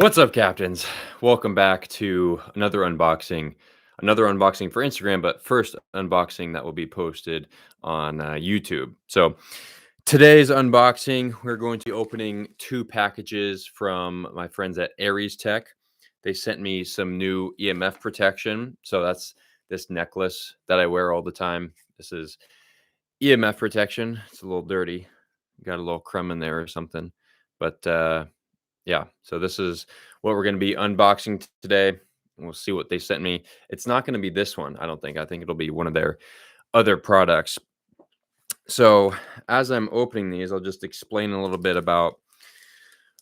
What's up, Captains? Welcome back to another unboxing for Instagram, but first unboxing that will be posted on YouTube. So today's unboxing, we're going to be opening two packages from my friends at Aries Tech. They sent me some new EMF protection. So that's this necklace that I wear all the time. This is EMF protection. It's a little dirty. Got a little crumb in there or something. But yeah, so this is what we're going to be unboxing today. We'll see what they sent me. It's not going to be this one, I don't think. I think it'll be one of their other products. So as I'm opening these, I'll just explain a little bit about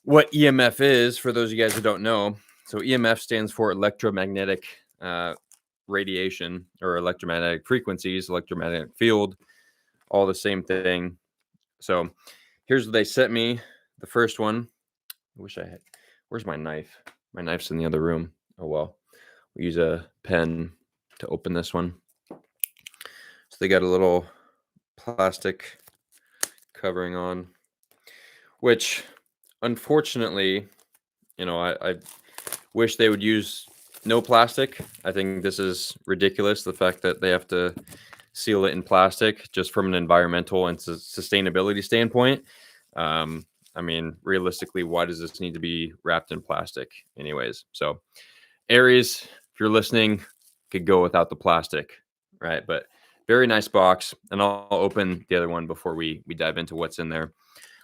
what EMF is for those of you guys who don't know. So EMF stands for electromagnetic radiation or electromagnetic frequencies, electromagnetic field, all the same thing. So here's what they sent me. The first one, I wish I had, where's my knife? My knife's in the other room. Oh, well, we use a pen to open this one. So they got a little plastic covering on, which unfortunately, I wish they would use no plastic. I think this is ridiculous. The fact that they have to seal it in plastic just from an environmental and sustainability standpoint. I mean, realistically, why does this need to be wrapped in plastic anyways? So Aries, if you're listening, could go without the plastic, right? But very nice box. And I'll open the other one before we dive into what's in there.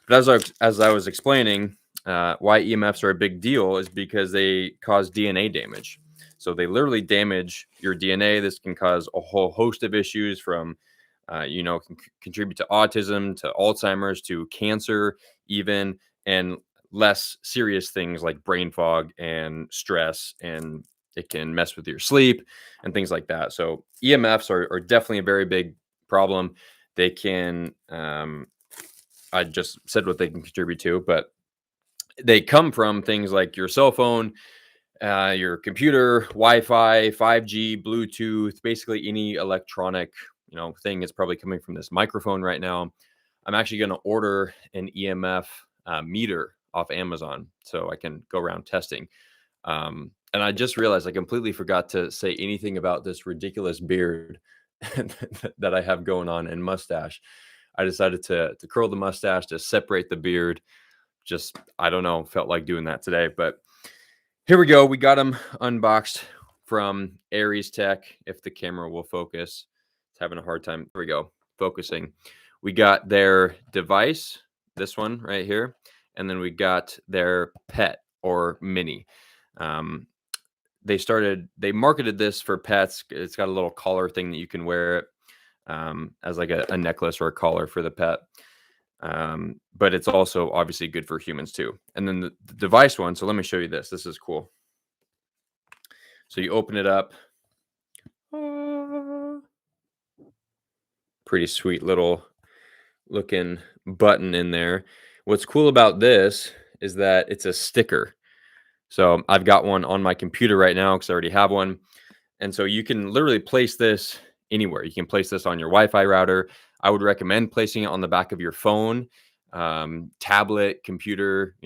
But as I was explaining, why EMFs are a big deal is because they cause DNA damage. So they literally damage your DNA. This can cause a whole host of issues from, can contribute to autism, to Alzheimer's, to cancer, even, and less serious things like brain fog and stress, and it can mess with your sleep and things like that. So EMFs are definitely a very big problem. They can, I just said what they can contribute to, but they come from things like your cell phone, your computer, Wi-Fi, 5G, Bluetooth, basically any electronic, thing is probably coming from this microphone right now. I'm actually going to order an EMF meter off Amazon so I can go around testing. And I just realized I completely forgot to say anything about this ridiculous beard that I have going on and mustache. I decided to curl the mustache to separate the beard. Just, I don't know, felt like doing that today. But here we go. We got them unboxed from Aries Tech. If the camera will focus, it's having a hard time. There we go, focusing. We got their device, this one right here, and then we got their pet or mini. They marketed this for pets. It's got a little collar thing that you can wear it as like a necklace or a collar for the pet. But it's also obviously good for humans too. And then the device one. So let me show you this. This is cool. So you open it up. Pretty sweet little looking button in there. What's cool about this is that it's a sticker. So I've got one on my computer right now because I already have one. And so you can literally place this anywhere. You can place this on your Wi-Fi router. I would recommend placing it on the back of your phone, tablet, computer,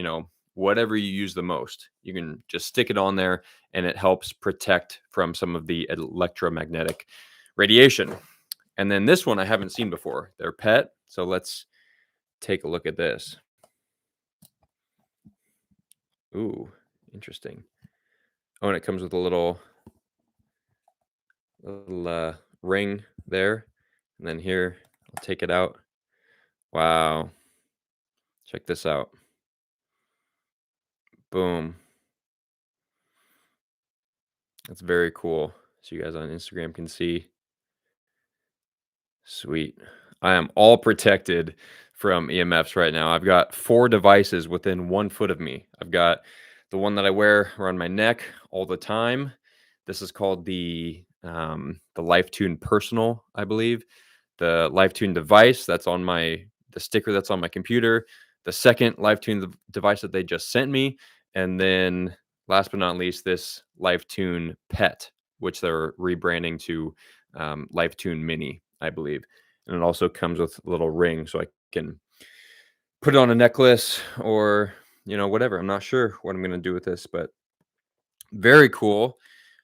whatever you use the most. You can just stick it on there and it helps protect from some of the electromagnetic radiation. And then this one I haven't seen before. They're pet. So let's take a look at this. Ooh, interesting. Oh, and it comes with a little ring there. And then here, I'll take it out. Wow. Check this out. Boom. That's very cool. So you guys on Instagram can see. Sweet. I am all protected from EMFs right now. I've got 4 devices within 1 foot of me. I've got the one that I wear around my neck all the time. This is called the LifeTune Personal, I believe. The LifeTune device that's on the sticker that's on my computer. The second LifeTune device that they just sent me, and then last but not least, this LifeTune Pet, which they're rebranding to LifeTune Mini, I believe. And it also comes with a little ring so I can put it on a necklace or, whatever. I'm not sure what I'm gonna do with this, but very cool.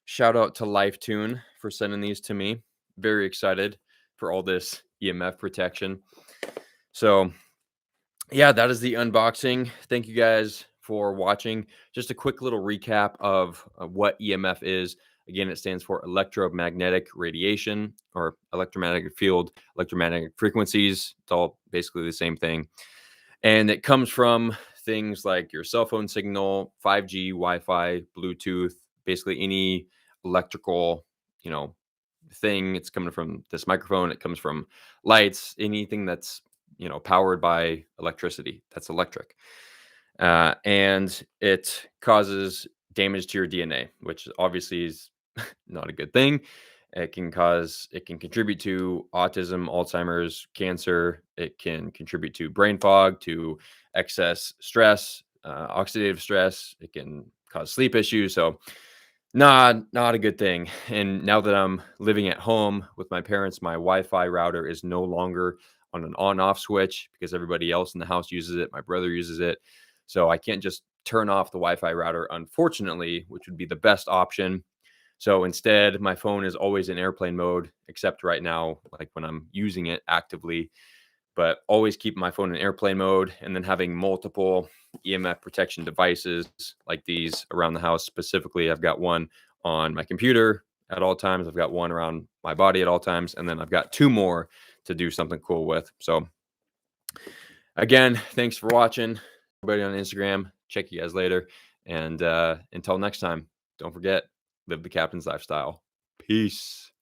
Shout out to LifeTune for sending these to me. Very excited for all this EMF protection. So, yeah, that is the unboxing. Thank you guys for watching. Just a quick little recap of what EMF is. Again, it stands for electromagnetic radiation or electromagnetic field, electromagnetic frequencies. It's all basically the same thing. And it comes from things like your cell phone signal, 5G, Wi-Fi, Bluetooth, basically any electrical, you know, thing. It's coming from this microphone. It comes from lights, anything that's, powered by electricity. That's electric. And it causes damage to your DNA, which obviously is not a good thing. It can contribute to autism, Alzheimer's, cancer. It can contribute to brain fog, to excess stress, oxidative stress. It can cause sleep issues. So, not a good thing. And now that I'm living at home with my parents, my Wi-Fi router is no longer on an on-off switch because everybody else in the house uses it. My brother uses it. So I can't just turn off the Wi-Fi router, unfortunately, which would be the best option. So instead, my phone is always in airplane mode, except right now, like when I'm using it actively, but always keep my phone in airplane mode and then having multiple EMF protection devices like these around the house. Specifically, I've got one on my computer at all times. I've got one around my body at all times. And then I've got two more to do something cool with. So again, thanks for watching. Everybody on Instagram, check you guys later. And until next time, don't forget, live the captain's lifestyle. Peace.